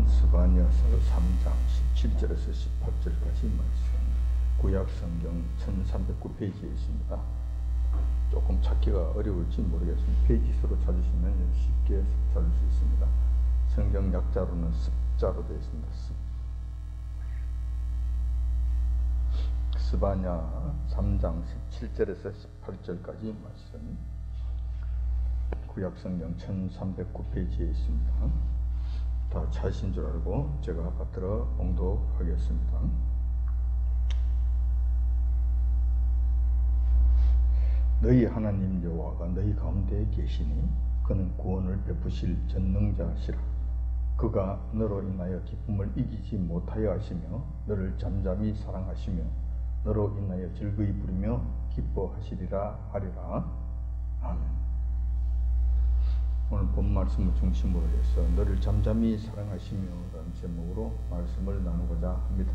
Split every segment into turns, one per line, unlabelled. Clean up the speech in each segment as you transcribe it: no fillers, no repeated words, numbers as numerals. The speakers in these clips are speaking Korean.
말씀은 스바냐서 3장 17절에서 18절까지 말씀, 구약성경 1309페이지에 있습니다. 조금 찾기가 어려울지 모르겠습니다. 페이지 수로 찾으시면 쉽게 찾을 수 있습니다. 성경 약자로는 습자로 되어 있습니다. 스바냐 3장 17절에서 18절까지 말씀, 구약성경 1309페이지에 있습니다. 다 찾으신 줄 알고 제가 받들어 봉독하겠습니다. 너희 하나님 여호와가 너희 가운데 계시니 그는 구원을 베푸실 전능자시라. 그가 너로 인하여 기쁨을 이기지 못하여 하시며 너를 잠잠히 사랑하시며 너로 인하여 즐거이 부르며 기뻐하시리라 하리라. 아멘. 오늘 본 말씀을 중심으로 해서 너를 잠잠히 사랑하시며 라는 제목으로 말씀을 나누고자 합니다.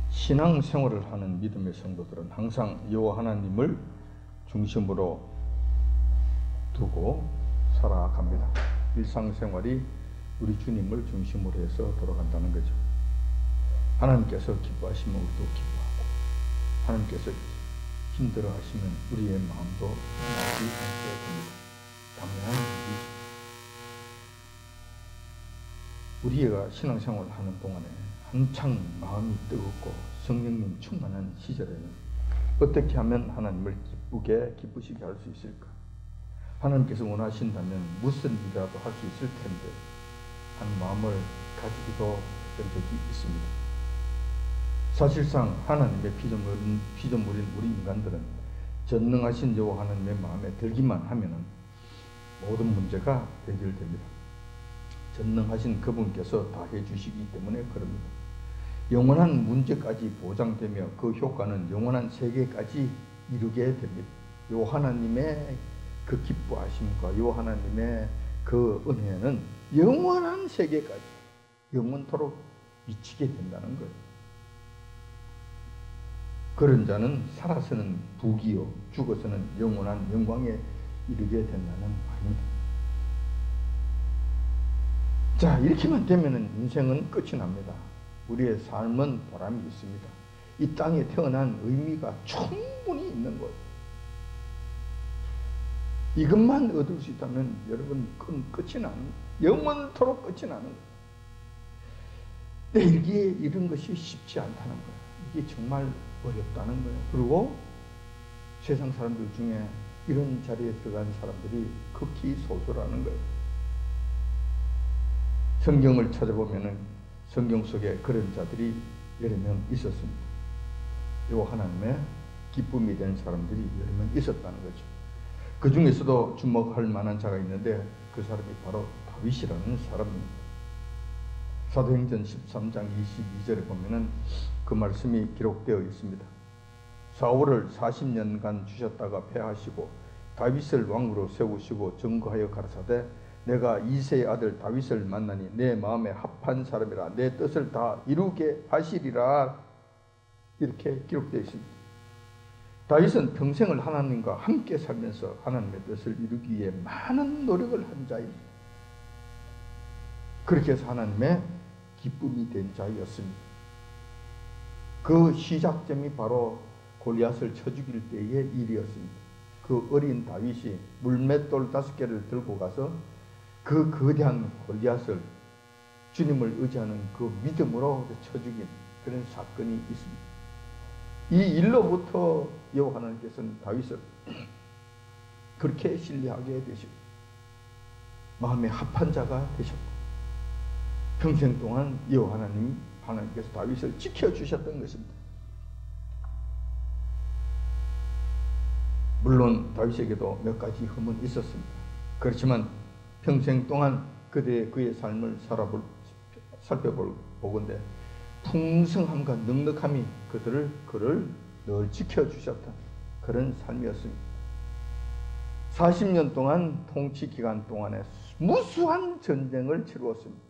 신앙생활을 하는 믿음의 성도들은 항상 여호와 하나님을 중심으로 두고 살아갑니다. 일상생활이 우리 주님을 중심으로 해서 돌아간다는 거죠. 하나님께서 기뻐하시면 우리도 기뻐하고, 하나님께서 힘들어하시면 우리의 마음도 편하지 않게 됩니다. 당연한 일이죠. 우리가 신앙생활을 하는 동안에 한창 마음이 뜨겁고 성령님 충만한 시절에는 어떻게 하면 하나님을 기쁘시게 할 수 있을까? 하나님께서 원하신다면 무슨 일이라도 할 수 있을 텐데 하는 마음을 가지기도 했던 적이 있습니다. 사실상 하나님의 피조물인 우리 인간들은 전능하신 여호와 하나님의 마음에 들기만 하면 모든 문제가 해결됩니다. 전능하신 그분께서 다 해주시기 때문에 그럽니다. 영원한 문제까지 보장되며 그 효과는 영원한 세계까지 이루게 됩니다. 여호와 하나님의 그 기뻐하심과 여호와 하나님의 그 은혜는 영원한 세계까지 영원토록 미치게 된다는 거예요. 그런 자는 살아서는 부귀요 죽어서는 영원한 영광에 이르게 된다는 말입니다. 자, 이렇게만 되면 인생은 끝이 납니다. 우리의 삶은 보람이 있습니다. 이 땅에 태어난 의미가 충분히 있는 거예요. 이것만 얻을 수 있다면 여러분 끝이 나는 거예요. 영원토록 끝이 나는 거예요. 이게 이런 것이 쉽지 않다는 거예요. 이게 정말 어렵다는 거예요. 그리고 세상 사람들 중에 이런 자리에 들어간 사람들이 극히 소수라는 거예요. 성경을 찾아보면 성경 속에 그런 자들이 여러 명 있었습니다. 여호와 하나님의 기쁨이 된 사람들이 여러 명 있었다는 거죠. 그 중에서도 주목할 만한 자가 있는데 그 사람이 바로 다윗이라는 사람입니다. 사도행전 13장 22절에 보면은 그 말씀이 기록되어 있습니다. 사울을 40년간 주셨다가 패하시고 다윗을 왕으로 세우시고 증거하여 가라사대 내가 이새의 아들 다윗을 만나니 내 마음에 합한 사람이라 내 뜻을 다 이루게 하시리라. 이렇게 기록되어 있습니다. 다윗은 평생을 하나님과 함께 살면서 하나님의 뜻을 이루기 위해 많은 노력을 한 자입니다. 그렇게 해서 하나님의 기쁨이 된 자였습니다. 그 시작점이 바로 골리앗을 쳐 죽일 때의 일이었습니다. 그 어린 다윗이 물맷돌 5개를 들고 가서 그 거대한 골리앗을 주님을 의지하는 그 믿음으로 쳐 죽인 그런 사건이 있습니다. 이 일로부터 여호와 하나님께서는 다윗을 그렇게 신뢰하게 되시고 마음에 합한 자가 되셨고 평생 동안 여호와 하나님께서 다윗을 지켜주셨던 것입니다. 물론 다윗에게도 몇 가지 흠은 있었습니다. 그렇지만 평생 동안 그의 삶을 살펴보건대 풍성함과 넉넉함이 그를 늘 지켜주셨던 그런 삶이었습니다. 40년 동안 통치 기간 동안에 무수한 전쟁을 치루었습니다.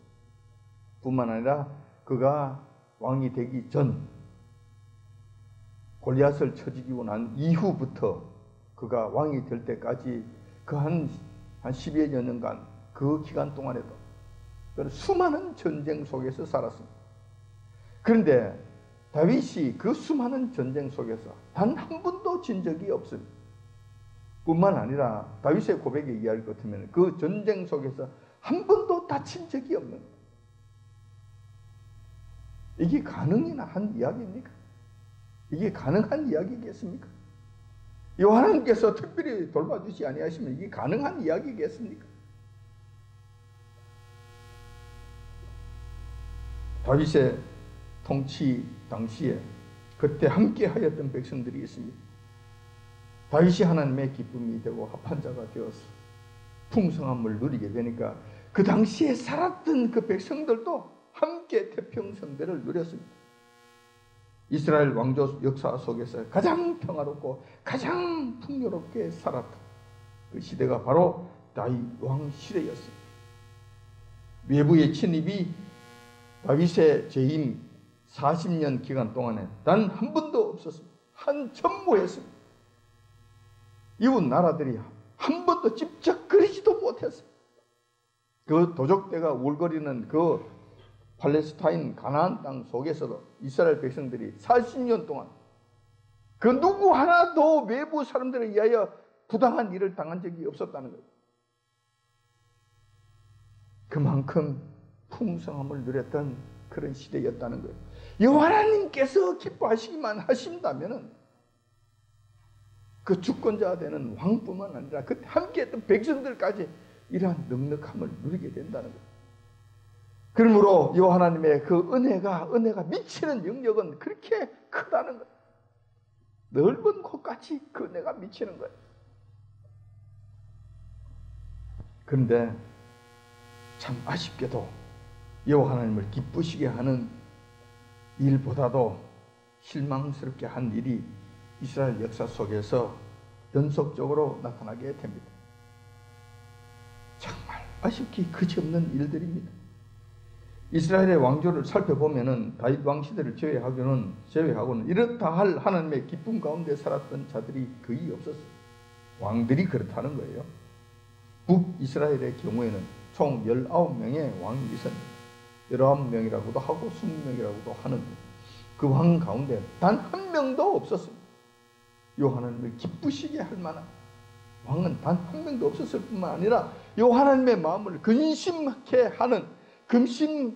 뿐만 아니라 그가 왕이 되기 전 골리앗을 쳐 죽이고 난 이후부터 그가 왕이 될 때까지 그 한 10여 년간 그 기간 동안에도 수많은 전쟁 속에서 살았습니다. 그런데 다윗이 그 수많은 전쟁 속에서 단 한 번도 진 적이 없습니다. 뿐만 아니라 다윗의 고백에 의할 것 같으면 그 전쟁 속에서 한 번도 다친 적이 없는 거예요. 이게 가능이나 한 이야기입니까? 이게 가능한 이야기겠습니까? 하나님께서 특별히 돌봐주지 아니하시면 이게 가능한 이야기겠습니까? 다윗의 통치 당시에 그때 함께 하였던 백성들이 있습니다. 다윗이 하나님의 기쁨이 되고 합한 자가 되어서 풍성함을 누리게 되니까 그 당시에 살았던 그 백성들도 함께 태평성대를 누렸습니다. 이스라엘 왕조 역사 속에서 가장 평화롭고 가장 풍요롭게 살았던 그 시대가 바로 다윗 왕 시대였습니다. 외부의 침입이 다윗의 재임 40년 기간 동안에 단 한 번도 없었습니다. 한 전무했습니다. 이웃 나라들이 한 번도 찝쩍거리지도 못했어요. 그 도적대가 울거리는 그 팔레스타인 가나안 땅 속에서도 이스라엘 백성들이 40년 동안 그 누구 하나도 외부 사람들에 의하여 부당한 일을 당한 적이 없었다는 거예요. 그만큼 풍성함을 누렸던 그런 시대였다는 거예요. 여호와 하나님께서 기뻐하시기만 하신다면은 그 주권자 되는 왕뿐만 아니라 그때 함께했던 백성들까지 이러한 넉넉함을 누리게 된다는 거예요. 그러므로 여호와 하나님의 그 은혜가 미치는 영역은 그렇게 크다는 거예요. 넓은 곳까지 그 은혜가 미치는 거예요. 그런데 참 아쉽게도 여호와 하나님을 기쁘시게 하는 일보다도 실망스럽게 한 일이 이스라엘 역사 속에서 연속적으로 나타나게 됩니다. 정말 아쉽기 그지없는 일들입니다. 이스라엘의 왕조를 살펴보면은 다윗 왕 시대를 제외하고는 이렇다 할 하나님의 기쁨 가운데 살았던 자들이 거의 없었어요. 왕들이 그렇다는 거예요. 북이스라엘의 경우에는 총 19명의 왕이 있었습니다. 19명이라고도 하고 20명이라고도 하는 그 왕 가운데 단 한 명도 없었습니다. 여호와 하나님을 기쁘시게 할 만한 왕은 단 한 명도 없었을 뿐만 아니라 여호와 하나님의 마음을 근심케 하는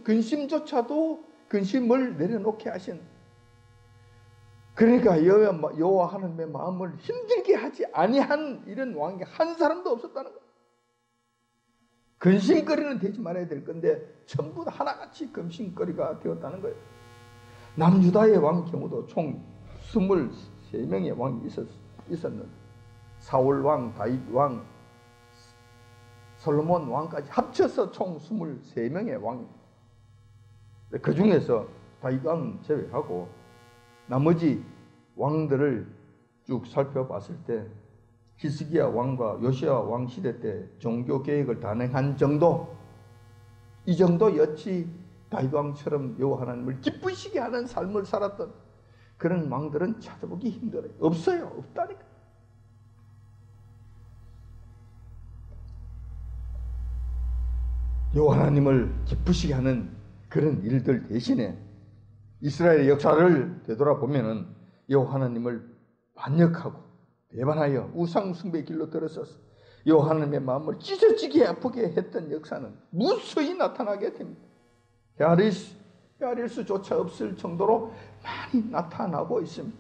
근심조차도 근심을 내려놓게 하신, 그러니까 여호와 하나님의 마음을 힘들게 하지 아니한 이런 왕이 한 사람도 없었다는 거예요. 근심거리는 되지 말아야 될 건데 전부 다 하나같이 근심거리가 되었다는 거예요. 남유다의 왕 경우도 총 23명의 왕이 있었는데 사울 왕, 다윗 왕, 솔로몬 왕까지 합쳐서 총 23명의 왕입니다. 그 중에서 다윗 왕 제외하고 나머지 왕들을 쭉 살펴봤을 때 히스기야 왕과 요시야 왕 시대 때 종교 개혁을 단행한 정도, 이 정도였지 다윗 왕처럼 여호와 하나님을 기쁘시게 하는 삶을 살았던 그런 왕들은 찾아보기 힘들어요. 없어요. 없다니까. 여호와 하나님을 기쁘시게 하는 그런 일들 대신에 이스라엘의 역사를 되돌아보면은 여호와 하나님을 반역하고 배반하여 우상 숭배의 길로 들어서서 여호와 하나님의 마음을 찢어지게 아프게 했던 역사는 무수히 나타나게 됩니다. 헤아릴 수조차 없을 정도로 많이 나타나고 있습니다.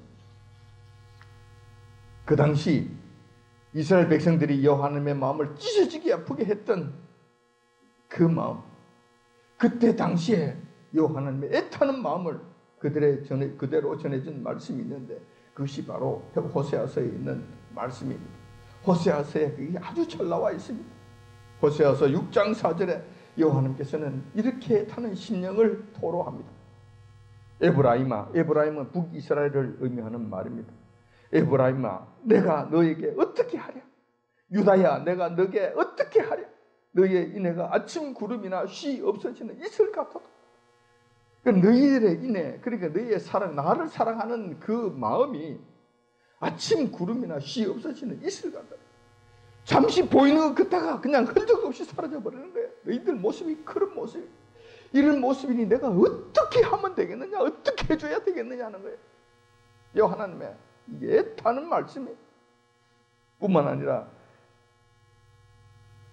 그 당시 이스라엘 백성들이 여호와 하나님의 마음을 찢어지게 아프게 했던 그 마음, 그때 당시에 여호와 하나님의 애타는 마음을 그대로 전해준 말씀이 있는데 그것이 바로 호세아서에 있는 말씀입니다. 호세아서에 그게 아주 잘 나와 있습니다. 호세아서 6장 4절에 여호와 하나님께서는 이렇게 타는 심령을 토로합니다. 에브라임은 북이스라엘을 의미하는 말입니다. 에브라임아, 내가 너에게 어떻게 하랴? 유다야, 내가 너에게 어떻게 하랴? 너희의 인애가 아침 구름이나 쉬 없어지는 이슬 같도다. 너희들의 인애, 그러니까 너희의 사랑, 나를 사랑하는 그 마음이 아침 구름이나 쉬 없어지는 이슬 같다. 잠시 보이는 것 그때가 그냥 흔적 없이 사라져 버리는 거예요. 너희들 모습이 그런 모습, 이런 모습이니 내가 어떻게 하면 되겠느냐, 어떻게 해줘야 되겠느냐 하는 거예요. 이 하나님의 애타는 말씀이 뿐만 아니라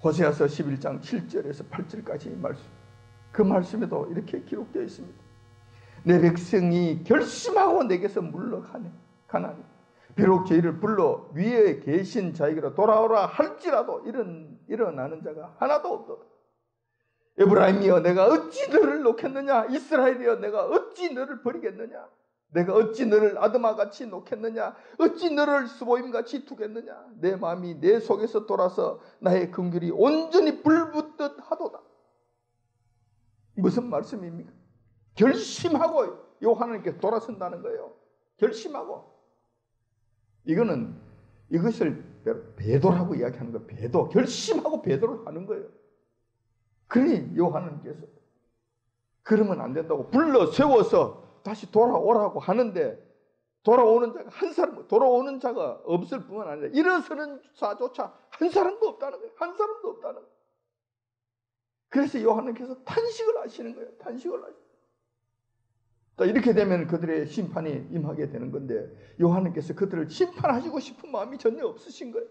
호세아서 11장 7절에서 8절까지의 말씀, 그 말씀에도 이렇게 기록되어 있습니다. 내 백성이 결심하고 내게서 물러가네. 가나니 비록 저희를 불러 위에 계신 자에게로 돌아오라 할지라도 일어나는 자가 하나도 없도다. 에브라임이여 내가 어찌 너를 놓겠느냐, 이스라엘이여 내가 어찌 너를 버리겠느냐, 내가 어찌 너를 아드마같이 놓겠느냐, 어찌 너를 스보임같이 두겠느냐. 내 마음이 내 속에서 돌아서 나의 긍휼이 온전히 불붙듯 하도다. 무슨 말씀입니까? 결심하고 요 하나님께 돌아선다는 거예요. 결심하고. 이것을 배도라고 이야기하는 거예요. 배도. 결심하고 배도를 하는 거예요. 그러니 요 하나님께서 그러면 안 된다고 불러 세워서 다시 돌아오라고 하는데, 돌아오는 자가 한 사람, 돌아오는 자가 없을 뿐만 아니라 일어서는 자조차 한 사람도 없다는 거예요. 한 사람도 없다는 거예요. 그래서 요한님께서 탄식을 하시는 거예요. 탄식을 하시는 거예요. 이렇게 되면 그들의 심판이 임하게 되는 건데, 요한님께서 그들을 심판하시고 싶은 마음이 전혀 없으신 거예요.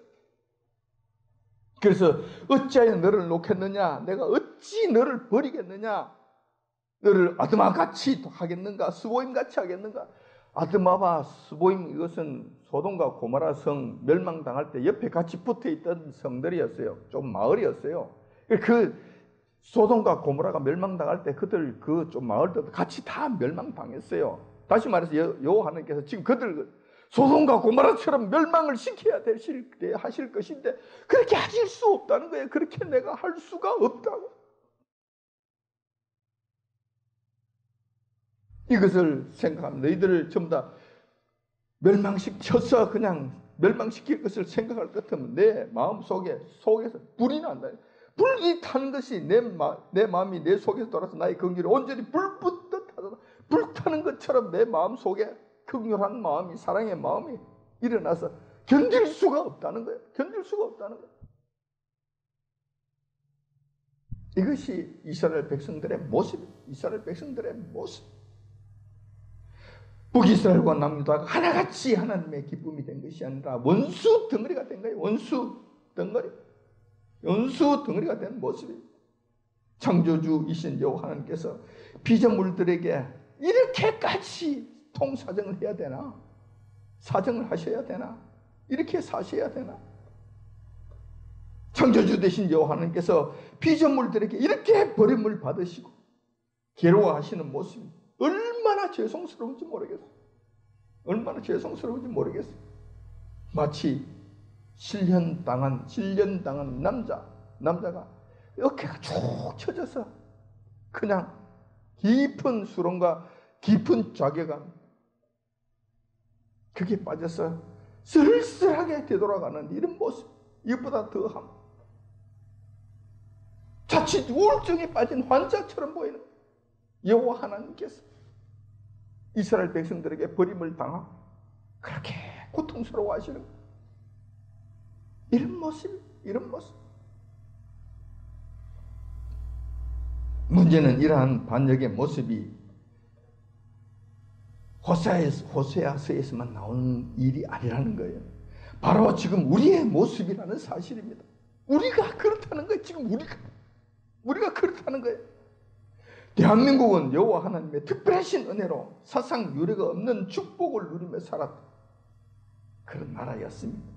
그래서 어찌하여 너를 놓겠느냐, 내가 어찌 너를 버리겠느냐, 너를 아드마같이 하겠는가, 스보임같이 하겠는가. 아드마와 스보임, 이것은 소돔과 고모라 성 멸망당할 때 옆에 같이 붙어있던 성들이었어요. 좀 마을이었어요. 그 소돔과 고모라가 멸망당할 때 그들 그 좀 마을들도 같이 다 멸망당했어요. 다시 말해서 요 하나님께서 지금 그들 소돔과 고모라처럼 멸망을 시켜야 하실 것인데 그렇게 하실 수 없다는 거예요. 그렇게 내가 할 수가 없다고. 이것을 생각하면 너희들을 전부 다 멸망시켜서 그냥 멸망시킬 것을 생각할 것 같으면 내 마음 속에서 불이 난다. 불이 타는 것이 내 마음이 내 속에서 돌아서 나의 긍휼이 온전히 불붙듯 하다. 불타는 것처럼 내 마음 속에 긍휼한 마음이, 사랑의 마음이 일어나서 견딜 수가 없다는 거예요. 견딜 수가 없다는 거예요. 이것이 이스라엘 백성들의 모습, 이스라엘 백성들의 모습. 북이스라엘과 남유다가 하나같이 하나님의 기쁨이 된 것이 아니라 원수 덩어리가 된 거예요. 원수 덩어리가 된 모습이. 창조주이신 여호와 하나님께서 피조물들에게 이렇게까지 통사정을 해야 되나? 사정을 하셔야 되나? 이렇게 사셔야 되나? 창조주 되신 여호와 하나님께서 피조물들에게 이렇게 버림을 받으시고 괴로워하시는 모습이 얼마나 죄송스러운지 모르겠어요. 얼마나 죄송스러운지 모르겠어요. 마치 실련당한 남자가 어깨가 쭉 쳐져서 그냥 깊은 수렁과 깊은 좌괴감, 그게 빠져서 쓸쓸하게 되돌아가는 이런 모습, 이것보다 더함. 자칫 우울증에 빠진 환자처럼 보이는 여호와 하나님께서 이스라엘 백성들에게 버림을 당하고 그렇게 고통스러워하시는 이런 모습. 문제는 이러한 반역의 모습이 호세아서에서만 나오는 일이 아니라는 거예요. 바로 지금 우리의 모습이라는 사실입니다. 우리가 그렇다는 거예요. 지금 우리가 그렇다는 거예요. 대한민국은 여호와 하나님의 특별하신 은혜로 사상 유례가 없는 축복을 누리며 살았던 그런 나라였습니다.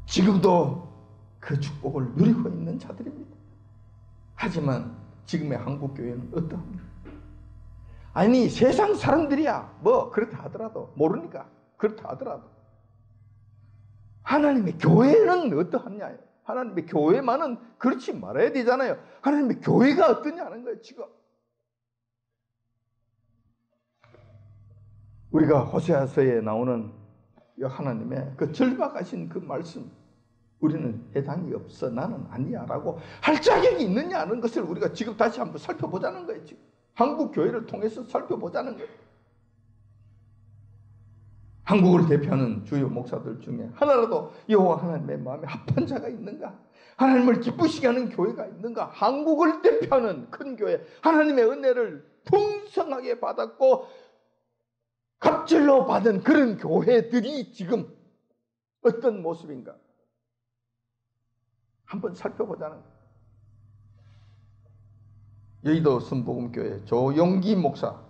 지금도 그 축복을 누리고 있는 자들입니다. 하지만 지금의 한국교회는 어떠합니까? 아니 세상 사람들이야 뭐 그렇다 하더라도 모르니까 그렇다 하더라도 하나님의 교회는 어떠하냐요. 하나님의 교회만은 그렇지 말아야 되잖아요. 하나님의 교회가 어떠냐는 거예요. 지금 우리가 호세아서에 나오는 하나님의 그 절박하신 그 말씀, 우리는 해당이 없어, 나는 아니야 라고 할 자격이 있느냐는 것을 우리가 지금 다시 한번 살펴보자는 거예요. 지금 한국 교회를 통해서 살펴보자는 거예요. 한국을 대표하는 주요 목사들 중에 하나라도 여호와 하나님의 마음에 합한 자가 있는가? 하나님을 기쁘시게 하는 교회가 있는가? 한국을 대표하는 큰 교회, 하나님의 은혜를 풍성하게 받았고 갑절로 받은 그런 교회들이 지금 어떤 모습인가? 한번 살펴보자는 거예요. 여의도 순복음교회 조용기 목사,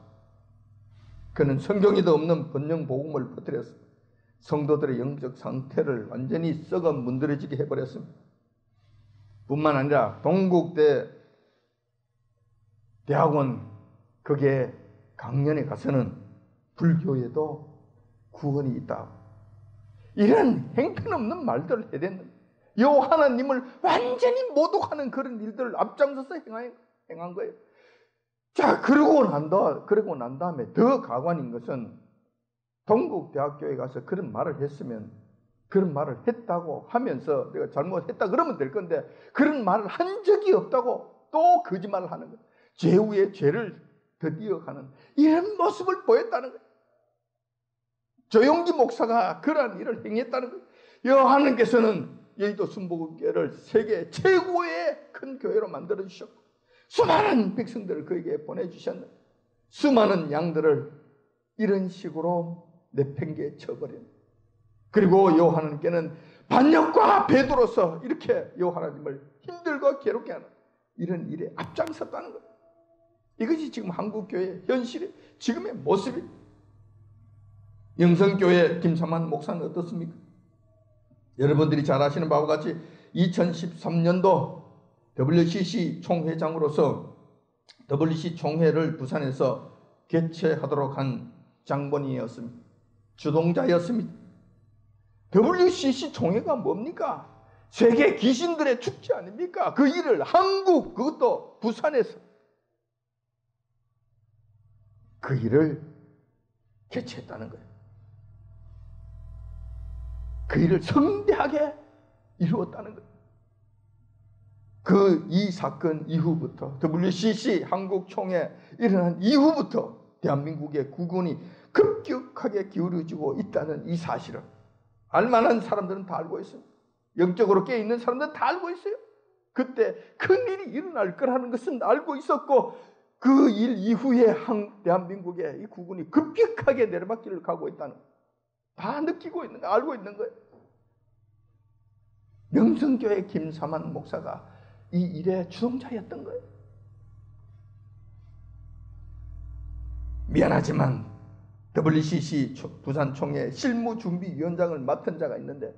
그는 성경에도 없는 번영 복음을 퍼뜨려서 성도들의 영적 상태를 완전히 썩어 문드러지게 해버렸습니다. 뿐만 아니라 동국대 대학원 거기에 강연에 가서는 불교에도 구원이 있다, 이런 행편없는 말들을 해댔는데 요 하나님을 완전히 모독하는 그런 일들을 앞장서서 행한 거예요. 자, 그러고 난 다음에 더 가관인 것은 동국대학교에 가서 그런 말을 했으면 그런 말을 했다고 하면서 내가 잘못했다 그러면 될 건데 그런 말을 한 적이 없다고 또 거짓말을 하는 거예요. 죄 위에 죄를 더디어가는 이런 모습을 보였다는 거예요. 조용기 목사가 그러한 일을 행했다는 거예요. 여호와께서는 여의도 순복음교회를 세계 최고의 큰 교회로 만들어주셨고 수많은 백성들을 그에게 보내주셨는데 수많은 양들을 이런 식으로 내팽개 쳐버린, 그리고 여호와께는 반역과 배도로서 이렇게 여호와님을 힘들고 괴롭게 하는 이런 일에 앞장섰다는 거예요. 이것이 지금 한국교회의 현실의 지금의 모습입니다. 영성교회 김삼환 목사는 어떻습니까? 여러분들이 잘 아시는 바와 같이 2013년도 WCC 총회장으로서 WCC 총회를 부산에서 개최하도록 한 장본인이었습니다. 주동자였습니다. WCC 총회가 뭡니까? 세계 귀신들의 축제 아닙니까? 그 일을 한국, 그것도 부산에서 그 일을 개최했다는 거예요. 그 일을 성대하게 이루었다는 거예요. 이 사건 이후부터 WCC 한국 총회 일어난 이후부터 대한민국의 국군이 급격하게 기울어지고 있다는 이 사실을 알만한 사람들은 다 알고 있습니다. 영적으로 깨어있는 사람들은 다 알고 있어요. 그때 큰일이 일어날 거라는 것은 알고 있었고 그 일 이후에 대한민국의 이 국군이 급격하게 내려받기를 가고 있다는 거예요. 다 느끼고 있는 거, 알고 있는 거예요. 명성교회 김삼환 목사가 이 일의 주동자였던 거예요. 미안하지만 WCC 부산 총회 실무준비위원장을 맡은 자가 있는데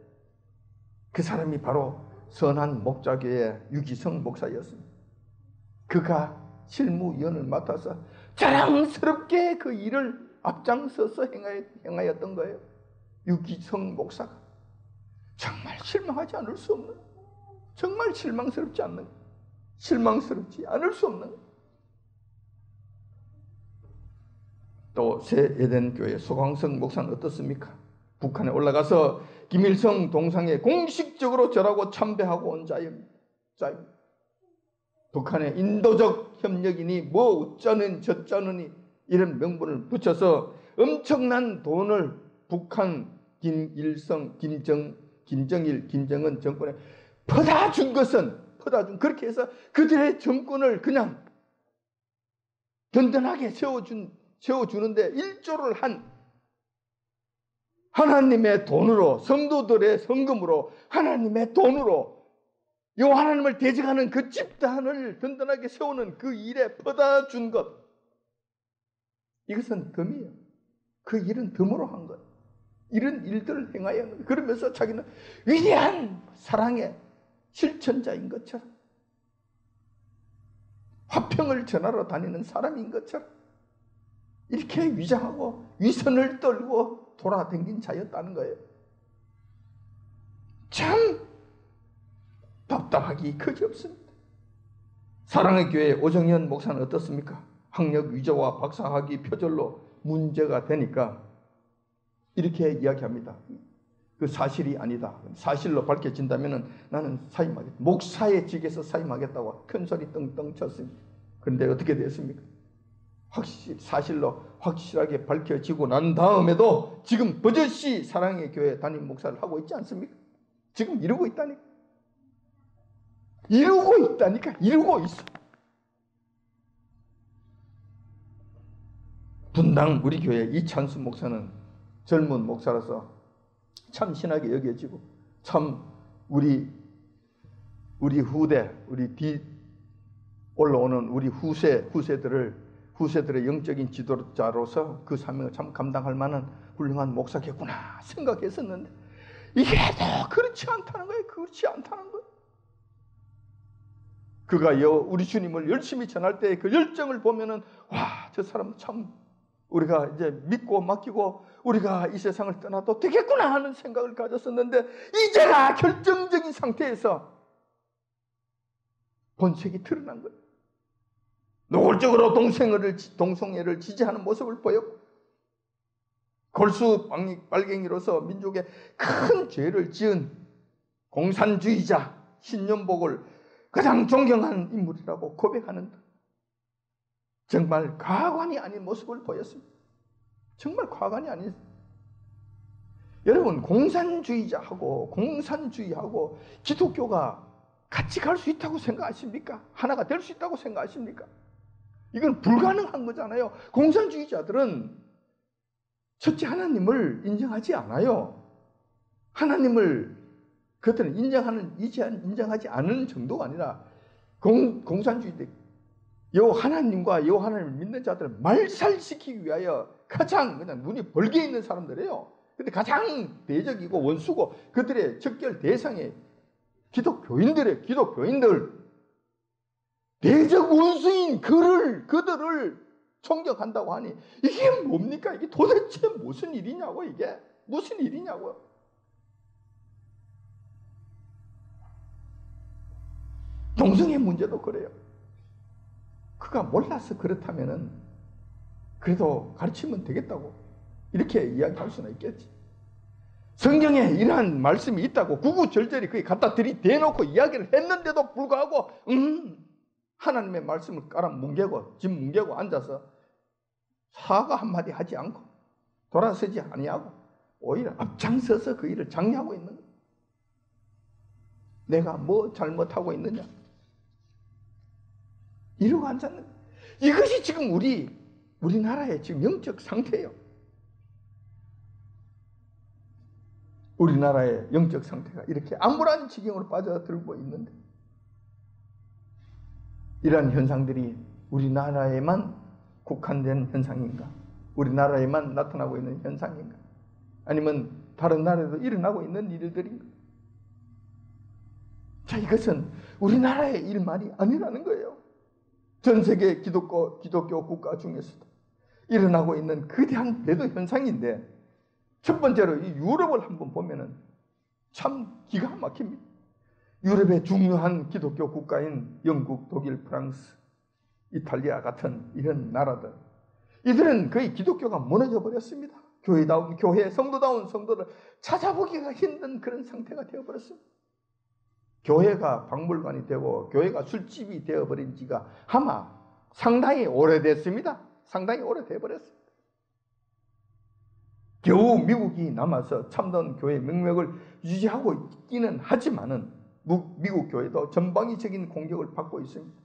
그 사람이 바로 선한 목자교회 유기성 목사였습니다. 그가 실무위원을 맡아서 자랑스럽게 그 일을 앞장서서 행하였던 거예요. 유기성 목사가 정말 실망하지 않을 수 없는, 정말 실망스럽지 않을 수 없는. 또 새 에덴교회 소광성 목사는 어떻습니까? 북한에 올라가서 김일성 동상에 공식적으로 절하고 참배하고 온 자입니다. 북한의 인도적 협력이니 뭐 어쩌는 저쩌느니 이런 명분을 붙여서 엄청난 돈을 북한 김일성, 김정일, 김정은 정권에 퍼다 준 그렇게 해서 그들의 정권을 그냥 든든하게 세워주는데 일조를 한 하나님의 돈으로, 성도들의 성금으로, 하나님의 돈으로 요 하나님을 대적하는 그 집단을 든든하게 세우는 그 일에 퍼다 준 것, 이것은 덤이에요. 그 일은 덤으로 한 것. 이런 일들을 행하여 그러면서 자기는 위대한 사랑의 실천자인 것처럼, 화평을 전하러 다니는 사람인 것처럼 이렇게 위장하고 위선을 떨고 돌아다닌 자였다는 거예요. 참 답답하기 그지없습니다. 사랑의 교회 오정현 목사는 어떻습니까? 학력 위조와 박사학위 표절로 문제가 되니까 이렇게 이야기합니다. 그 사실이 아니다. 사실로 밝혀진다면 나는 사임하겠다. 목사의 직에서 사임하겠다고 큰 소리 떵떵 쳤습니다. 그런데 어떻게 됐습니까? 확실히 사실로 확실하게 밝혀지고 난 다음에도 지금 버젓이 사랑의 교회 담임 목사를 하고 있지 않습니까? 지금 이루고 있다니까. 이루고 있어. 분당 우리 교회 이찬수 목사는 젊은 목사라서 참 신하게 여겨지고 참 우리 후대, 우리 뒤 올라오는 우리 후세들의 영적인 지도자로서 그 사명을 참 감당할 만한 훌륭한 목사겠구나 생각했었는데 이게 더 그렇지 않다는 거예요. 그가 우리 주님을 열심히 전할 때 그 열정을 보면은 와, 저 사람 참 우리가 이제 믿고 맡기고 우리가 이 세상을 떠나도 되겠구나 하는 생각을 가졌었는데 이제가 결정적인 상태에서 본색이 드러난 거예요. 노골적으로 동성애를 지지하는 모습을 보였고 골수 빨갱이로서 민족에 큰 죄를 지은 공산주의자 신년복을 가장 존경하는 인물이라고 고백하는 정말 과관이 아닌 모습을 보였습니다. 정말 과관이 아닌. 여러분, 공산주의하고 기독교가 같이 갈 수 있다고 생각하십니까? 하나가 될 수 있다고 생각하십니까? 이건 불가능한 거잖아요. 공산주의자들은 첫째 하나님을 인정하지 않아요. 하나님을 그들은 인정하지 않은 정도가 아니라 공산주의들 하나님과 하나님을 믿는 자들을 말살시키기 위하여 가장 그냥 눈이 벌게 있는 사람들이에요. 근데 가장 대적이고 원수고 그들의 적결 대상이 기독교인들 대적 원수인 그들을 총격한다고 하니 이게 뭡니까? 이게 도대체 무슨 일이냐고. 이게 무슨 일이냐고요. 동성애 문제도 그래요. 그가 몰라서 그렇다면은 그래도 가르치면 되겠다고 이렇게 이야기할 수는 있겠지. 성경에 이러한 말씀이 있다고 구구절절히 그게 갖다 대놓고 이야기를 했는데도 불구하고 하나님의 말씀을 집 뭉개고 앉아서 사과 한마디 하지 않고 돌아서지 아니하고 오히려 앞장서서 그 일을 장려하고 있는 거예요. 내가 뭐 잘못하고 있느냐 이러고 앉았는 거예요. 이것이 지금 우리나라의 지금 영적 상태예요. 우리나라의 영적 상태가 이렇게 암울한 지경으로 빠져들고 있는데 이러한 현상들이 우리나라에만 국한된 현상인가? 우리나라에만 나타나고 있는 현상인가? 아니면 다른 나라에도 일어나고 있는 일들인가? 자, 이것은 우리나라의 일만이 아니라는 거예요. 전 세계 기독교 국가 중에서도 일어나고 있는 거대한 배도 현상인데 첫 번째로 이 유럽을 한번 보면은 참 기가 막힙니다. 유럽의 중요한 기독교 국가인 영국, 독일, 프랑스, 이탈리아 같은 이런 나라들 이들은 거의 기독교가 무너져 버렸습니다. 교회 성도다운 성도를 찾아보기가 힘든 그런 상태가 되어버렸습니다. 교회가 박물관이 되고 교회가 술집이 되어버린 지가 아마 상당히 오래됐습니다. 상당히 오래돼버렸습니다. 겨우 미국이 남아서 참다운 교회의 명맥을 유지하고 있기는 하지만은 미국 교회도 전방위적인 공격을 받고 있습니다.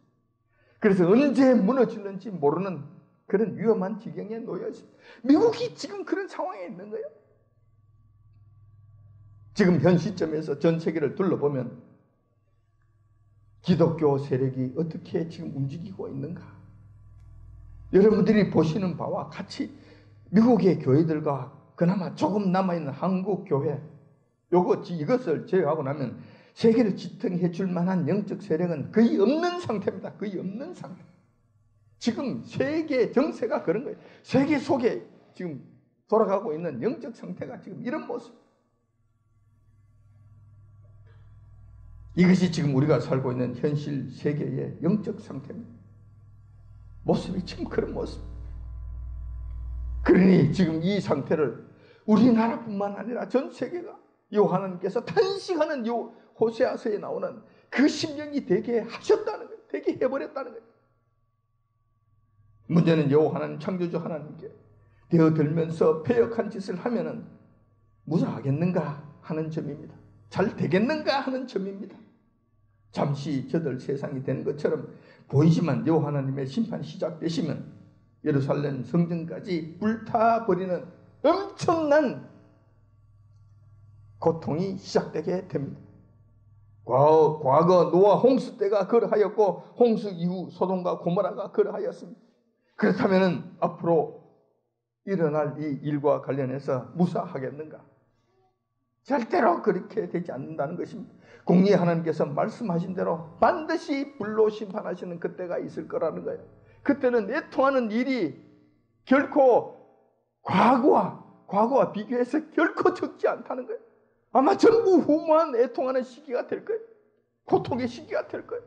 그래서 언제 무너질는지 모르는 그런 위험한 지경에 놓여 있습니다. 미국이 지금 그런 상황에 있는 거예요. 지금 현 시점에서 전 세계를 둘러보면 기독교 세력이 어떻게 지금 움직이고 있는가? 여러분들이 보시는 바와 같이 미국의 교회들과 그나마 조금 남아있는 한국 교회 이것을 제외하고 나면 세계를 지탱해 줄 만한 영적 세력은 거의 없는 상태입니다. 거의 없는 상태. 지금 세계 정세가 그런 거예요. 세계 속에 지금 돌아가고 있는 영적 상태가 지금 이런 모습. 이것이 지금 우리가 살고 있는 현실 세계의 영적 상태입니다. 모습이 지금 그런 모습. 그러니 지금 이 상태를 우리나라뿐만 아니라 전 세계가 하나님께서 탄식하는 호세아서에 나오는 그 심령이 되게 하셨다는 거예요. 되게 해버렸다는 거예요. 문제는 하나님 창조주 하나님께 되어들면서 패역한 짓을 하면은 무사하겠는가 하는 점입니다. 잘 되겠는가 하는 점입니다. 잠시 저들 세상이 되는 것처럼 보이지만 여호와 하나님의 심판이 시작되시면 예루살렘 성전까지 불타버리는 엄청난 고통이 시작되게 됩니다. 과거 노아 홍수 때가 그러하였고 홍수 이후 소돔과 고모라가 그러하였습니다. 그렇다면 앞으로 일어날 이 일과 관련해서 무사하겠는가? 절대로 그렇게 되지 않는다는 것입니다. 공의의 하나님께서 말씀하신 대로 반드시 불로 심판하시는 그때가 있을 거라는 거예요. 그때는 애통하는 일이 결코 과거와 비교해서 결코 적지 않다는 거예요. 아마 전무후무한 애통하는 시기가 될 거예요. 고통의 시기가 될 거예요.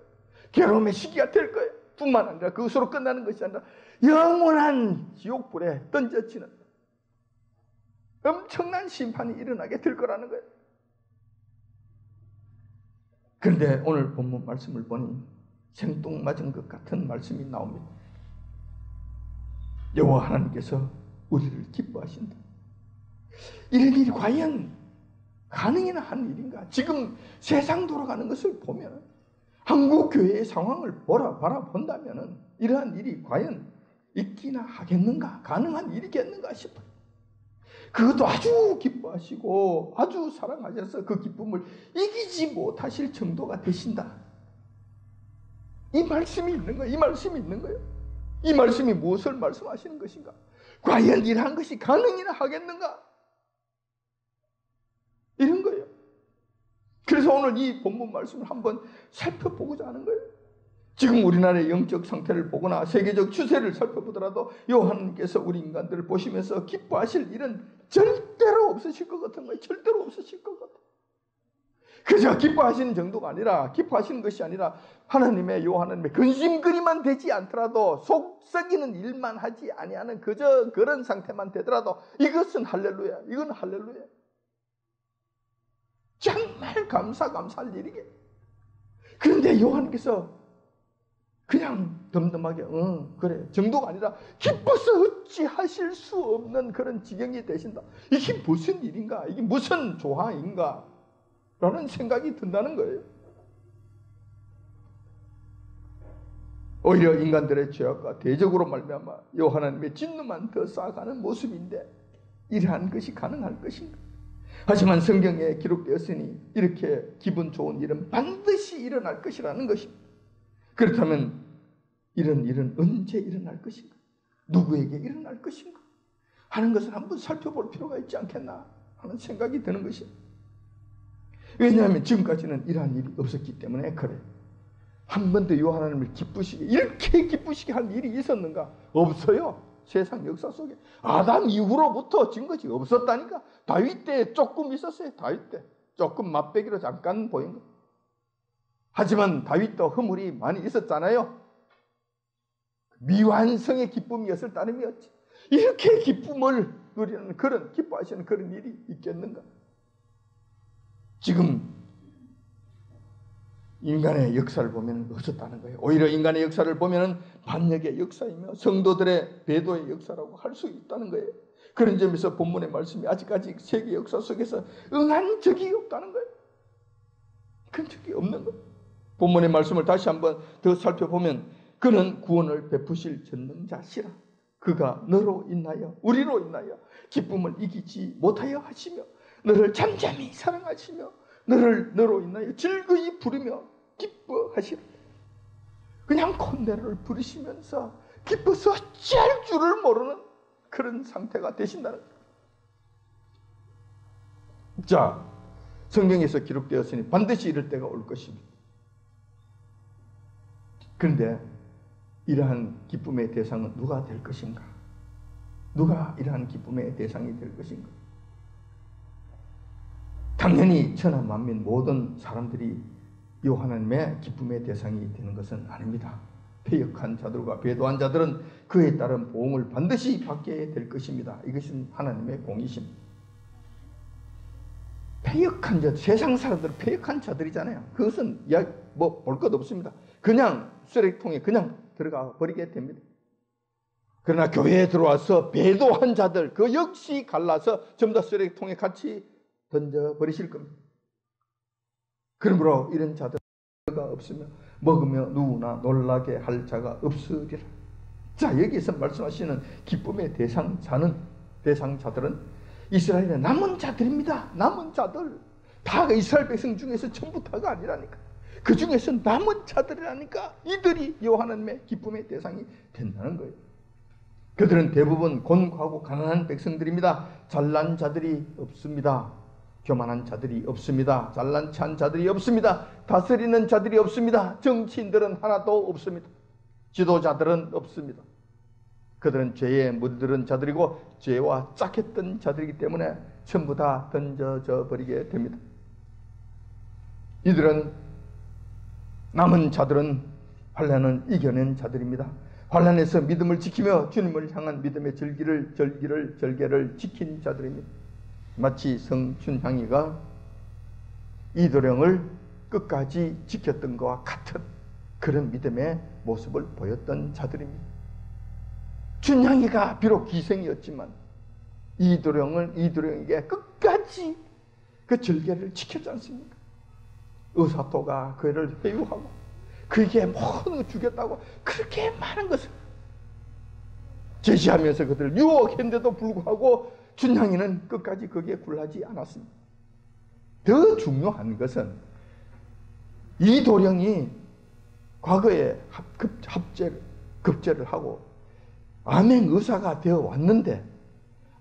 괴로움의 시기가 될 거예요. 뿐만 아니라 그것으로 끝나는 것이 아니라 영원한 지옥불에 던져지는 엄청난 심판이 일어나게 될 거라는 거예요. 그런데 오늘 본문 말씀을 보니 생뚱맞은 것 같은 말씀이 나옵니다. 여호와 하나님께서 우리를 기뻐하신다. 이런 일이 과연 가능이나 한 일인가? 지금 세상 돌아가는 것을 보면 한국 교회의 상황을 바라본다면 이러한 일이 과연 있기나 하겠는가? 가능한 일이겠는가 싶어요. 그것도 아주 기뻐하시고 아주 사랑하셔서 그 기쁨을 이기지 못하실 정도가 되신다. 이 말씀이 있는 거예요. 이 말씀이 있는 거예요. 이 말씀이 무엇을 말씀하시는 것인가? 과연 이러한 것이 가능이나 하겠는가? 이런 거예요. 그래서 오늘 이 본문 말씀을 한번 살펴보고자 하는 거예요. 지금 우리나라의 영적 상태를 보거나 세계적 추세를 살펴보더라도 여호와 하나님께서 우리 인간들을 보시면서 기뻐하실 일은 절대로 없으실 것 같은 거예요. 절대로 없으실 것 같아요. 그저 기뻐하시는 정도가 아니라, 기뻐하시는 것이 아니라 하나님의 여호와 하나님의 근심거리만 되지 않더라도, 속 썩이는 일만 하지 아니하는 그저 그런 상태만 되더라도 이것은 할렐루야. 이건 할렐루야. 정말 감사할 일이게. 그런데 여호와 하나님께서 그냥 덤덤하게 그래 정도가 아니라 기뻐서 어찌 하실 수 없는 그런 지경이 되신다. 이게 무슨 일인가? 이게 무슨 조항인가? 라는 생각이 든다는 거예요. 오히려 인간들의 죄악과 대적으로 말미암아 여호와 하나님의 진노만 더 쌓아가는 모습인데 이러한 것이 가능할 것인가? 하지만 성경에 기록되었으니 이렇게 기분 좋은 일은 반드시 일어날 것이라는 것입니다. 그렇다면 이런 일은 언제 일어날 것인가? 누구에게 일어날 것인가? 하는 것을 한번 살펴볼 필요가 있지 않겠나 하는 생각이 드는 것입니다. 왜냐하면 지금까지는 이러한 일이 없었기 때문에 그래. 한 번도 여호와 하나님을 기쁘시게, 이렇게 기쁘시게 한 일이 있었는가? 없어요. 세상 역사 속에 아담 이후로부터 지금까지 없었다니까. 다윗 때 조금 있었어요. 다윗 때 조금 맛배기로 잠깐 보인 거. 하지만 다윗도 허물이 많이 있었잖아요. 미완성의 기쁨이었을 따름이었지. 이렇게 기쁨을 누리는 그런, 기뻐하시는 그런 일이 있겠는가? 지금 인간의 역사를 보면 없었다는 거예요. 오히려 인간의 역사를 보면 반역의 역사이며 성도들의 배도의 역사라고 할 수 있다는 거예요. 그런 점에서 본문의 말씀이 아직까지 세계 역사 속에서 응한 적이 없다는 거예요. 그런 적이 없는 거예요. 본문의 말씀을 다시 한번 더 살펴보면 그는 구원을 베푸실 전능자시라. 그가 너로 인하여 우리로 인하여 기쁨을 이기지 못하여 하시며 너를 잠잠히 사랑하시며 너를 너로 인하여 즐거이 부르며 기뻐하시라. 그냥 콧노래를 부르시면서 기뻐서 어찌할 줄을 모르는 그런 상태가 되신다는 거예요. 자, 성경에서 기록되었으니 반드시 이럴 때가 올 것입니다. 그런데 이러한 기쁨의 대상은 누가 될 것인가? 누가 이러한 기쁨의 대상이 될 것인가? 당연히 천하 만민 모든 사람들이 여호와 하나님의 기쁨의 대상이 되는 것은 아닙니다. 패역한 자들과 배도한 자들은 그에 따른 보응을 반드시 받게 될 것입니다. 이것은 하나님의 공의십니다. 패역한 자, 세상 사람들은 패역한 자들이잖아요. 그것은 뭐 볼 것 없습니다. 그냥 쓰레기통에 그냥 들어가 버리게 됩니다. 그러나 교회에 들어와서 배도한 자들 그 역시 갈라서 전부 다 쓰레기통에 같이 던져버리실 겁니다. 그러므로 이런 자들가 없으며 먹으며 누구나 놀라게 할 자가 없으리라. 자, 여기서 말씀하시는 기쁨의 대상자들은 이스라엘의 남은 자들입니다. 남은 자들. 다 이스라엘 백성 중에서 전부 다가 아니라니까. 그 중에서 남은 자들이라니까. 이들이 여호와 하나님의 기쁨의 대상이 된다는 거예요. 그들은 대부분 곤고하고 가난한 백성들입니다. 잘난 자들이 없습니다. 교만한 자들이 없습니다. 잘난 체한 자들이 없습니다. 다스리는 자들이 없습니다. 정치인들은 하나도 없습니다. 지도자들은 없습니다. 그들은 죄에 물들은 자들이고 죄와 짝했던 자들이기 때문에 전부 다 던져져 버리게 됩니다. 이들은 남은 자들은 환난을 이겨낸 자들입니다. 환난에서 믿음을 지키며 주님을 향한 믿음의 절개를 지킨 자들입니다. 마치 성춘향이가 이도령을 끝까지 지켰던 것과 같은 그런 믿음의 모습을 보였던 자들입니다. 춘향이가 비록 기생이었지만 이도령에게 끝까지 그 절개를 지켰지 않습니까? 의사토가 그를 회유하고 그에게 모든 걸 주겠다고 그렇게 많은 것을 제시하면서 그들을 유혹했는데도 불구하고 춘향이는 끝까지 거기에 굴하지 않았습니다. 더 중요한 것은 이도령이 과거에 급제를 하고 암행의사가 되어 왔는데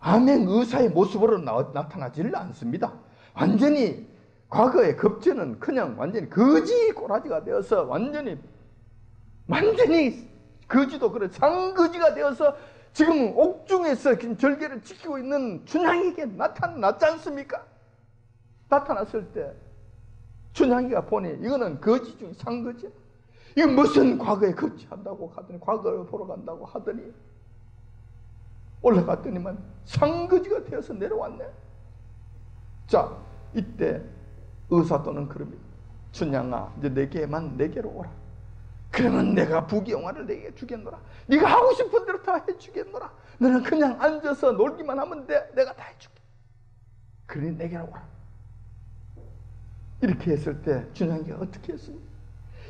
암행의사의 모습으로 나타나지를 않습니다. 완전히 과거의 급제는 그냥 완전히 거지 꼬라지가 되어서 완전히 거지도 그래 상거지가 되어서 지금 옥중에서 절개를 지키고 있는 춘향이에게 나타났지 않습니까? 나타났을 때 춘향이가 보니 이거는 거지 중 상거지야. 이거 무슨 과거에 급제한다고 하더니 과거로 돌아간다고 하더니 올라갔더니만 상거지가 되어서 내려왔네. 자, 이때 의사또는 그럽니다. 춘향아, 이제 내게로 오라. 그러면 내가 부귀영화를 내게 주겠노라. 네가 하고 싶은 대로 다 해주겠노라. 너는 그냥 앉아서 놀기만 하면 돼. 내가 다 해줄게. 그러니 내게로 오라. 이렇게 했을 때 춘향이가 어떻게 했습니까?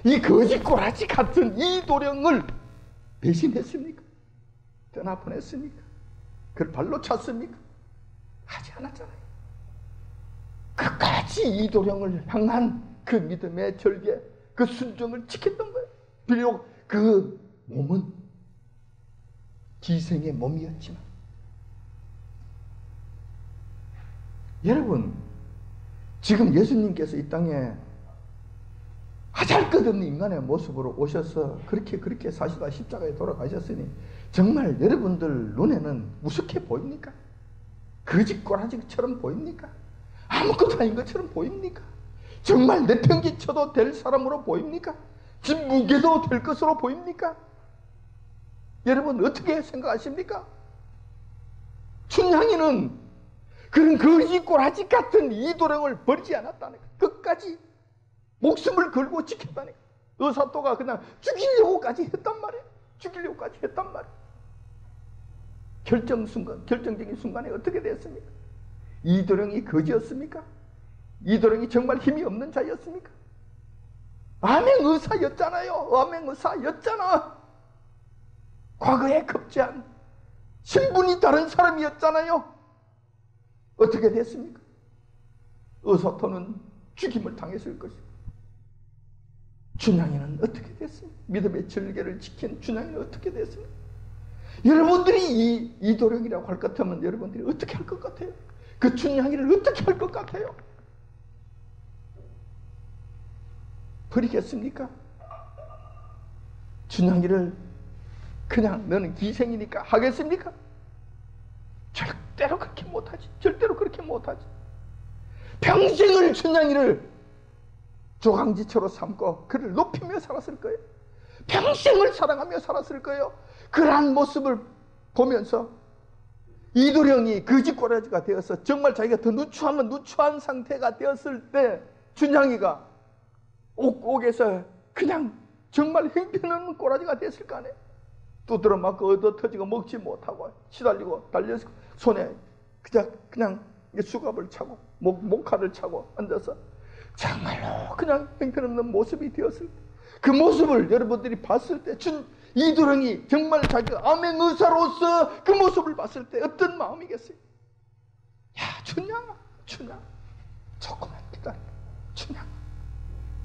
이 거짓꼬라지 같은 이도령을 배신했습니까? 떠나보냈습니까? 그를 발로 찼습니까? 하지 않았잖아요. 끝까지 이도령을 향한 그 믿음의 절개, 그 순종을 지켰던 거예요. 비록 그 몸은 기생의 몸이었지만. 여러분, 지금 예수님께서 이 땅에 하잘것없는 인간의 모습으로 오셔서 그렇게 사시다 십자가에 돌아가셨으니 정말 여러분들 눈에는 우습게 보입니까? 거짓꼬라지처럼 보입니까? 아무것도 아닌 것처럼 보입니까? 정말 내팽개쳐도 될 사람으로 보입니까? 무게도 될 것으로 보입니까? 여러분 어떻게 생각하십니까? 춘향이는 그런 거짓꼬라지 같은 이도령을 버리지 않았다니까. 끝까지 목숨을 걸고 지켰다니까. 의사또가 그냥 죽이려고까지 했단 말이에요. 죽이려고까지 했단 말이에요. 결정적인 순간에 어떻게 됐습니까? 이도령이 거지였습니까? 이도령이 정말 힘이 없는 자였습니까? 암행의사였잖아요. 암행의사였잖아. 과거에 급제한 신분이 다른 사람이었잖아요. 어떻게 됐습니까? 의사토는 죽임을 당했을 것이고 춘향이는 어떻게 됐습니까? 믿음의 절개를 지킨 춘향이는 어떻게 됐습니까? 여러분들이 이도령이라고 할 것 같으면 여러분들이 어떻게 할 것 같아요? 그 춘향이를 어떻게 할 것 같아요? 버리겠습니까? 춘향이를 그냥 너는 기생이니까 하겠습니까? 절대로 그렇게 못하지. 절대로 그렇게 못하지. 평생을 춘향이를 조강지처로 삼고 그를 높이며 살았을 거예요. 평생을 사랑하며 살았을 거예요. 그러한 모습을 보면서 이도령이 거짓꼬라지가 되어서 정말 자기가 더 누추하면 누추한 상태가 되었을 때 춘향이가 옥에서 그냥 정말 형편없는 꼬라지가 됐을 거 아니에요. 두드러 맞고 얻어 터지고 먹지 못하고 시달리고 달려서 손에 그냥 수갑을 차고 목칼을 차고 앉아서 정말로 그냥 형편없는 모습이 되었을 때, 그 모습을 여러분들이 봤을 때 이두렁이 정말 자기가 암행 의사로서 그 모습을 봤을 때 어떤 마음이겠어요? 야, 춘향아, 춘향, 조금만 기다려. 춘향,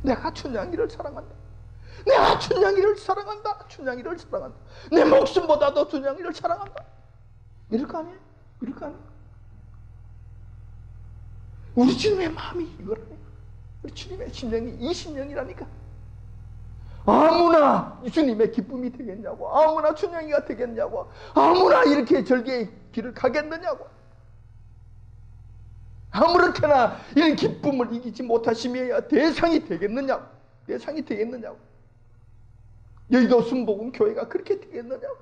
내가 춘향이를 사랑한다. 내가 춘향이를 사랑한다. 춘향이를 사랑한다. 내 목숨보다도 춘향이를 사랑한다. 이럴 거 아니에요? 이럴 거 아니에요? 우리 주님의 마음이 이거라니까. 우리 주님의 심령이 이 심령이라니까. 아무나 주님의 기쁨이 되겠냐고, 아무나 춘향이가 되겠냐고, 아무나 이렇게 절개의 길을 가겠느냐고, 아무렇게나 이런 기쁨을 이기지 못하시며야 대상이 되겠느냐고, 대상이 되겠느냐고. 여의도 순복음 교회가 그렇게 되겠느냐고,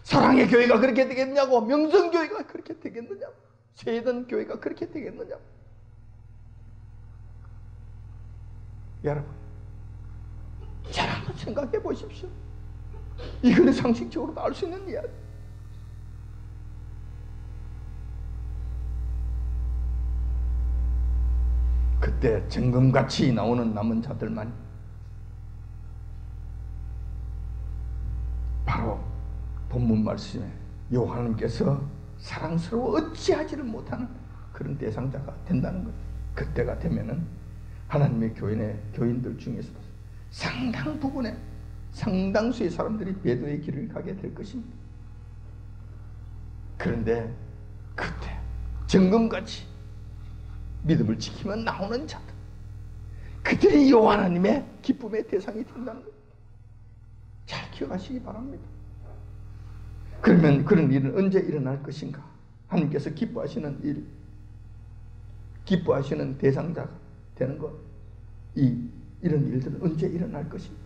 사랑의 교회가 그렇게 되겠냐고, 명성교회가 그렇게 되겠느냐고, 세던 교회가 그렇게 되겠느냐고. 여러분, 잘 한번 생각해 보십시오. 이거는 상식적으로도 알 수 있는 이야기. 그때 정금같이 나오는 남은 자들만 바로 본문 말씀에 하나님께서 사랑스러워 어찌하지를 못하는 그런 대상자가 된다는 거예요. 그때가 되면은 하나님의 교인들 중에서도 상당 부분의 상당수의 사람들이 배도의 길을 가게 될 것입니다. 그런데 그때 정금같이 믿음을 지키며 나오는 자들, 그들이 여호와 하나님의 기쁨의 대상이 된다는 것, 잘 기억하시기 바랍니다. 그러면 그런 일은 언제 일어날 것인가? 하나님께서 기뻐하시는 일, 기뻐하시는 대상자가 되는 것, 이런 일들은 언제 일어날 것인가?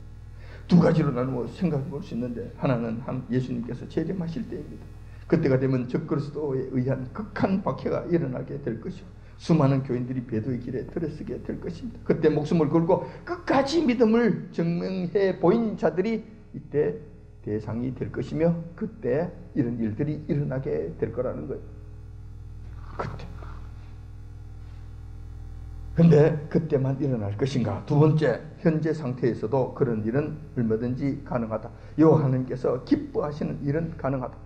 두 가지로 나누어 생각해 볼 수 있는데, 하나는 예수님께서 재림하실 때입니다. 그때가 되면 적그리스도에 의한 극한 박해가 일어나게 될 것이고, 수많은 교인들이 배도의 길에 들어서게 될 것입니다. 그때 목숨을 걸고 끝까지 믿음을 증명해 보인 자들이 이때 대상이 될 것이며, 그때 이런 일들이 일어나게 될 거라는 거예요. 그때. 근데 그때만 일어날 것인가? 두 번째, 현재 상태에서도 그런 일은 얼마든지 가능하다. 여호와 하나님께서 기뻐하시는 일은 가능하다.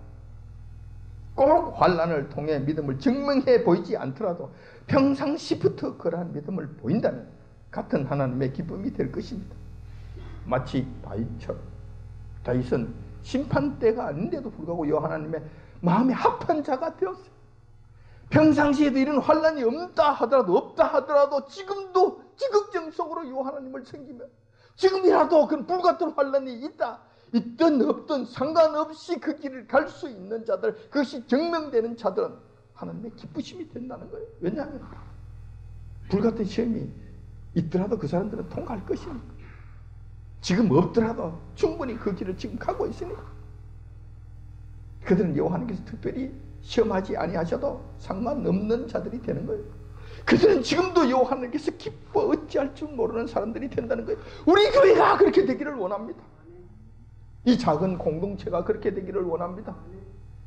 꼭 환난을 통해 믿음을 증명해 보이지 않더라도 평상시부터 그러한 믿음을 보인다면 같은 하나님의 기쁨이 될 것입니다. 마치 다윗처럼, 다윗은 심판 때가 아닌데도 불구하고 여호와 하나님의 마음에 합한 자가 되었어요. 평상시에도 이런 환난이 없다 하더라도 지금도 지극정 속으로 여호와 하나님을 섬기며, 지금이라도 그런 불같은 환난이 있든 없든 상관없이 그 길을 갈 수 있는 자들, 그것이 증명되는 자들은 하나님의 기쁘심이 된다는 거예요. 왜냐하면 불같은 시험이 있더라도 그 사람들은 통과할 것이니까. 지금 없더라도 충분히 그 길을 지금 가고 있으니까. 그들은 여호와 하나님께서 특별히 시험하지 아니하셔도 상관없는 자들이 되는 거예요. 그들은 지금도 여호와 하나님께서 기뻐 어찌할 줄 모르는 사람들이 된다는 거예요. 우리 교회가 그렇게 되기를 원합니다. 이 작은 공동체가 그렇게 되기를 원합니다.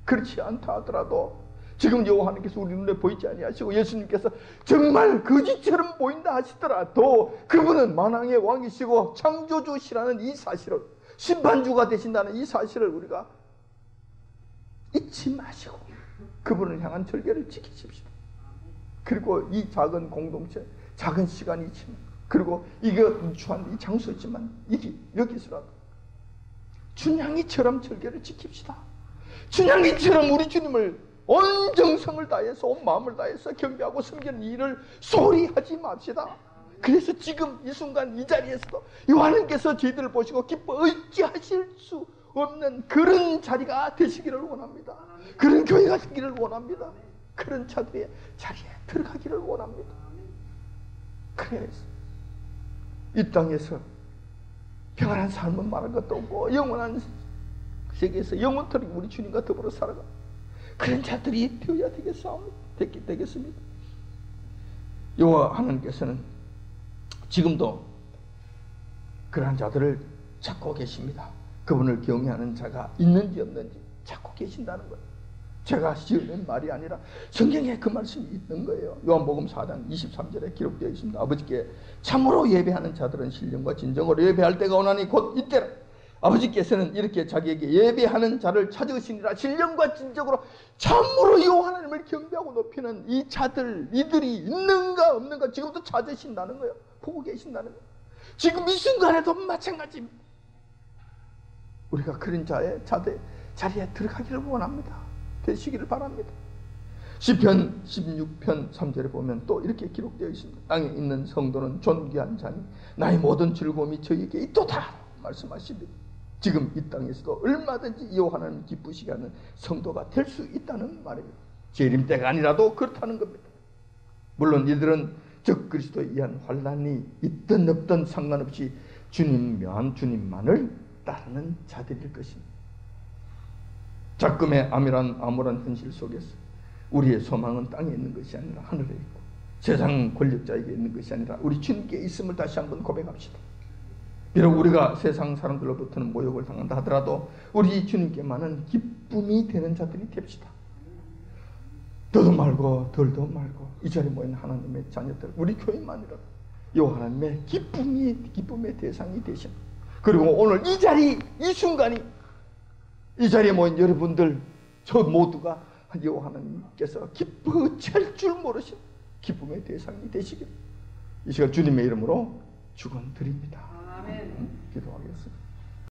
그렇지 않다 하더라도 지금 여호와 하나님께서 우리 눈에 보이지 아니하시고 예수님께서 정말 거짓처럼 보인다 하시더라도 그분은 만왕의 왕이시고 창조주시라는 이 사실을, 심판주가 되신다는 이 사실을 우리가 잊지 마시고 그분을 향한 절개를 지키십시오. 그리고 이 작은 공동체, 작은 시간이 있지만, 그리고 이거 누추한 이 장소있지만 여기서라도 춘향이처럼 절개를 지킵시다. 춘향이처럼 우리 주님을 온 정성을 다해서, 온 마음을 다해서 경배하고 섬기는 일을 소홀히 하지 맙시다. 그래서 지금 이 순간 이 자리에서도 하나님께서 저희들을 보시고 기뻐 어찌하실 수 없는 그런 자리가 되시기를 원합니다. 그런 교회가 되기를 원합니다. 그런 자들의 자리에 들어가기를 원합니다. 그래서 이 땅에서 평안한 삶은 말할 것도 없고 영원한 세계에서 영원토록 우리 주님과 더불어 살아가 그런 자들이 되어야 되겠습니다. 여호와 하나님께서는 지금도 그러한 자들을 찾고 계십니다. 그분을 경외하는 자가 있는지 없는지 찾고 계신다는 거예요. 제가 지어낸 말이 아니라 성경에 그 말씀이 있는 거예요. 요한복음 4장 23절에 기록되어 있습니다. 아버지께 참으로 예배하는 자들은 신령과 진정으로 예배할 때가 오나니 곧 이때라. 아버지께서는 이렇게 자기에게 예배하는 자를 찾으시니라. 신령과 진정으로 참으로 이 하나님을 경배하고 높이는 이 자들, 이들이 있는가 없는가 지금도 찾으신다는 거예요. 보고 계신다는 거예요. 지금 이 순간에도 마찬가지입니다. 우리가 그런 자리에 들어가기를 원합니다. 되시기를 바랍니다. 시편 16편 3절에 보면 또 이렇게 기록되어 있습니다. 땅에 있는 성도는 존귀한 자니 나의 모든 즐거움이 저에게 있도다 말씀하십니다. 지금 이 땅에서도 얼마든지 이 하나님 기쁘시게 하는 성도가 될 수 있다는 말입니다. 재림 때가 아니라도 그렇다는 겁니다. 물론 이들은 적 그리스도에 의한 환난이 있든 없든 상관없이 주님 묘한 주님만을 따르는 자들일 것입니다. 작금의 암울한 현실 속에서 우리의 소망은 땅에 있는 것이 아니라 하늘에 있고 세상 권력자에게 있는 것이 아니라 우리 주님께 있음을 다시 한번 고백합시다. 비록 우리가 세상 사람들로부터는 모욕을 당한다 하더라도 우리 주님께만은 기쁨이 되는 자들이 됩시다. 더도 말고 덜도 말고 이 자리에 모인 하나님의 자녀들, 우리 교인만이라도 이 하나님의 기쁨의 대상이 되신, 그리고 오늘 이 자리, 이 순간이, 이 자리에 모인 여러분들 저 모두가 이 하나님께서 기뻐할 줄 모르신 기쁨의 대상이 되시길 이 시간 주님의 이름으로 축원드립니다.
아멘.
기도하겠습니다.